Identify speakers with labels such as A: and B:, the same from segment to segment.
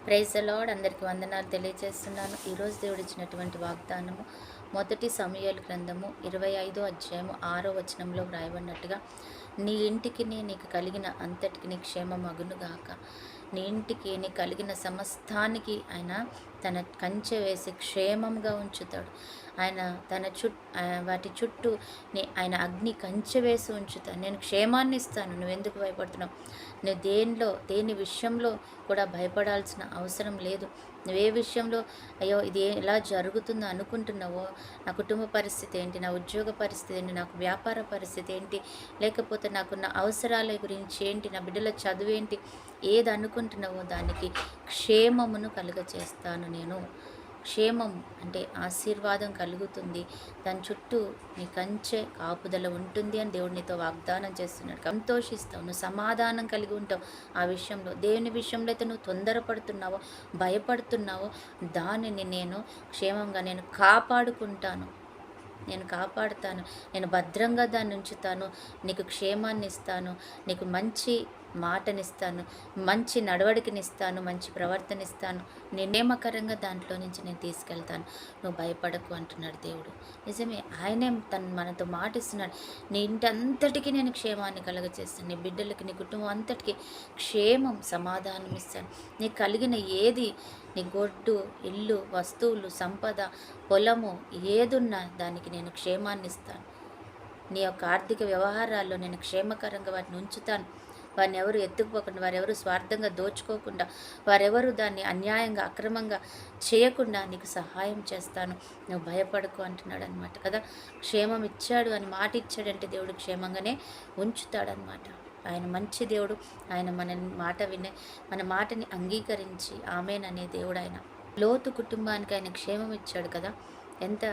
A: Praise the lord. అందరికీ వందనాలు తెలియజేస్తున్నాను. ఈరోజు దేవుడు ఇచ్చినటువంటి వాగ్దానము మొదటి సమూయేలు గ్రంథము 25వ అధ్యాయము 6వ వచనంలో వ్రాయబడినట్టుగా, నీ ఇంటికి నీకు కలిగిన అంతటికి నీ క్షేమం అగునుగాక. నీ ఇంటికి నీ కలిగిన సమస్తానికి ఆయన తన కంచె వేసి క్షేమంగా ఉంచుతాడు. ఆయన వాటి చుట్టూ ఆయన అగ్ని కంచె వేసి ఉంచుతాను. నేను క్షేమాన్ని ఇస్తాను. నువ్వెందుకు భయపడుతున్నావు? నువ్వు దేని విషయంలో కూడా భయపడాల్సిన అవసరం లేదు. నువ్వే విషయంలో అయ్యో ఇది ఎలా జరుగుతుందో అనుకుంటున్నావో, నా కుటుంబ పరిస్థితి ఏంటి, నా ఉద్యోగ పరిస్థితి ఏంటి, నాకు వ్యాపార పరిస్థితి ఏంటి, లేకపోతే నాకున్న అవసరాల గురించి ఏంటి, నా బిడ్డల చదువు ఏంటి, ఏది అనుకుంటున్నావో దానికి క్షేమమును కలుగచేస్తాను నేను. క్షేమం అంటే ఆశీర్వాదం కలుగుతుంది. దాని చుట్టూ నీ కంచె కాపుదల ఉంటుంది అని దేవుడు నీతో వాగ్దానం చేస్తున్నాడు. సంతోషిస్తావు, నువ్వు సమాధానం కలిగి ఉంటావు. ఆ విషయంలో దేవుని విషయంలో అయితే నువ్వు తొందరపడుతున్నావో, భయపడుతున్నావో దానిని నేను క్షేమంగా నేను కాపాడుకుంటాను. నేను కాపాడుతాను, నేను భద్రంగా దాన్ని ఉంచుతాను, నీకు క్షేమాన్ని ఇస్తాను, నీకు మంచి మాటనిస్తాను, మంచి నడవడికనిస్తాను, మంచి ప్రవర్తన ఇస్తాను, నిర్ణయకరంగా దాంట్లో నుంచి నేను తీసుకెళ్తాను. నువ్వు భయపడకు అంటున్నాడు దేవుడు. నిజమే, ఆయనే మనతో మాటిస్తున్నాడు. నీ ఇంటి అంతటికీ నేను క్షేమాన్ని కలగచేస్తాను. నీ బిడ్డలకి, నీ కుటుంబం అంతటికీ క్షేమం, సమాధానం ఇస్తాను. నీకు కలిగిన ఏది, నీ గొడ్డు, ఇల్లు, వస్తువులు, సంపద, పొలము ఏదున్నా దానికి నేను క్షేమాన్ని ఇస్తాను. నీ యొక్క ఆర్థిక వ్యవహారాల్లో నేను క్షేమకరంగా వాటిని ఉంచుతాను. వారిని ఎవరు ఎత్తుకుపోకుండా, వారెవరు స్వార్థంగా దోచుకోకుండా, వారెవరు దాన్ని అన్యాయంగా అక్రమంగా చేయకుండా నీకు సహాయం చేస్తాను. నువ్వు భయపడకు అంటున్నాడు అనమాట కదా. క్షేమం ఇచ్చాడు అని మాట ఇచ్చాడంటే దేవుడు క్షేమంగానే ఉంచుతాడనమాట. ఆయన మంచి దేవుడు. ఆయన మన మాటని అంగీకరించి ఆమేననే దేవుడు ఆయన. లోతు కుటుంబానికి ఆయన క్షేమం ఇచ్చాడు కదా. ఎంత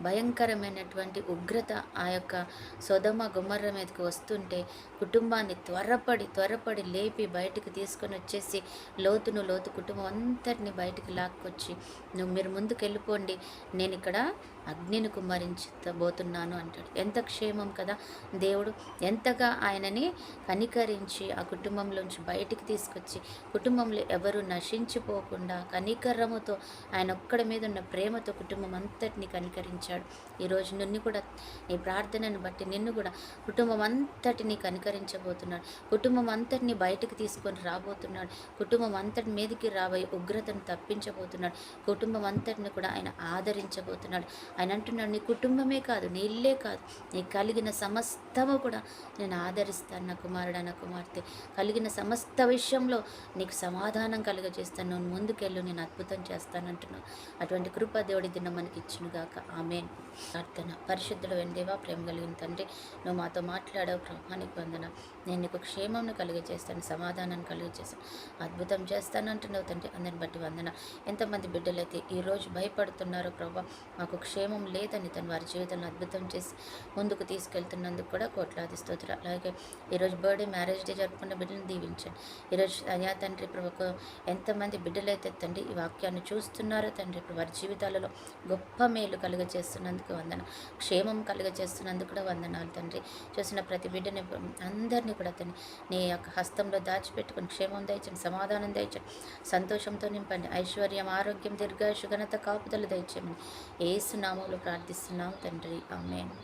A: భయంకరమైనటువంటి ఉగ్రత ఆ యొక్క సొదొమ గొమొర్రా మీదకి వస్తుంటే కుటుంబాన్ని త్వరపడి లేపి బయటికి తీసుకొని వచ్చేసి లోతు కుటుంబం అంతటిని బయటికి లాక్కొచ్చి, మీరు ముందుకు వెళ్ళిపోండి, నేను ఇక్కడ అగ్నిని కుమ్మరించబోతున్నాను అంటాడు. ఎంత క్షేమం కదా. దేవుడు ఎంతగా ఆయనని కనికరించి ఆ కుటుంబంలోంచి బయటికి తీసుకొచ్చి, కుటుంబంలో ఎవరు నశించిపోకుండా కనికరముతో, ఆయన ఒక్కడి మీద ఉన్న ప్రేమతో కుటుంబం అంతటిని కనికరించాడు. ఈరోజు నిన్ను కూడా, నీ ప్రార్థనను బట్టి నిన్ను కూడా కుటుంబం అంతటిని కనికరించబోతున్నాడు. కుటుంబం అంతటిని బయటికి తీసుకొని రాబోతున్నాడు. కుటుంబం అంతటి మీదకి రాబోయే ఉగ్రతను తప్పించబోతున్నాడు. కుటుంబం అంతటిని కూడా ఆయన ఆదరించబోతున్నాడు. ఆయన అంటున్నాడు, నీ కుటుంబమే కాదు, నీ ఇల్లే కాదు, నీకు కలిగిన సమస్తము కూడా నేను ఆదరిస్తాను. నా కుమారుడా, నా కుమార్తె, కలిగిన సమస్త విషయంలో నీకు సమాధానం కలుగజేస్తాను. నువ్వు ముందుకెళ్ళు, నేను అద్భుతం చేస్తాను అంటున్నావు. అటువంటి కృప దేవుడి దిన మనకి ఇచ్చునుగాక. ఆమేన్. ప్రార్థన. పరిశుద్ధుడు వెందేవా, ప్రేమ కలిగిన తండ్రి, నువ్వు మాతో మాట్లాడావు ప్రభా, నీకు వందన. నేను నీకు క్షేమం కలిగజేస్తాను, సమాధానాన్ని కలిగజేస్తాను, అద్భుతం చేస్తాను అంటున్నావు తండ్రి. అందరిని బట్టి వందన. ఎంతమంది బిడ్డలైతే ఈరోజు భయపడుతున్నారో ప్రభా, మాకు క్షేమం లేదని వారి జీవితంలో అద్భుతం చేసి ముందుకు తీసుకెళ్తున్నందుకు కూడా కోట్లాది స్తోత్రాలు. అలాగే ఈరోజు బర్త్డే, మ్యారేజ్ డే జరుపుకున్న బిడ్డలను దీవించండి. ఈరోజు అయ్యా తండ్రి ప్రభు, ఎంతమంది బిడ్డలైతే తండ్రి ఈ వాక్యాన్ని చూస్తున్నారో తండ్రి, వారి జీవితాలలో గొప్ప మేలు కలుగజేస్తున్నందుకు వందనం, క్షేమం కలుగజేస్తున్నందుకు కూడా వందనాలు తండ్రి. చూసిన ప్రతి బిడ్డని అందరినీ కూడా తండ్రి నీ యొక్క హస్తంలో దాచిపెట్టుకుని క్షేమం దయచండి, సమాధానం దయచండి, సంతోషంతో నింపండి, ఐశ్వర్యం, ఆరోగ్యం, దీర్ఘాయుషు, ఘనత, కాపుదలు దయచేయమని యేసు నామములో ప్రార్థిస్తున్నాం తండ్రి. ఆమేన్.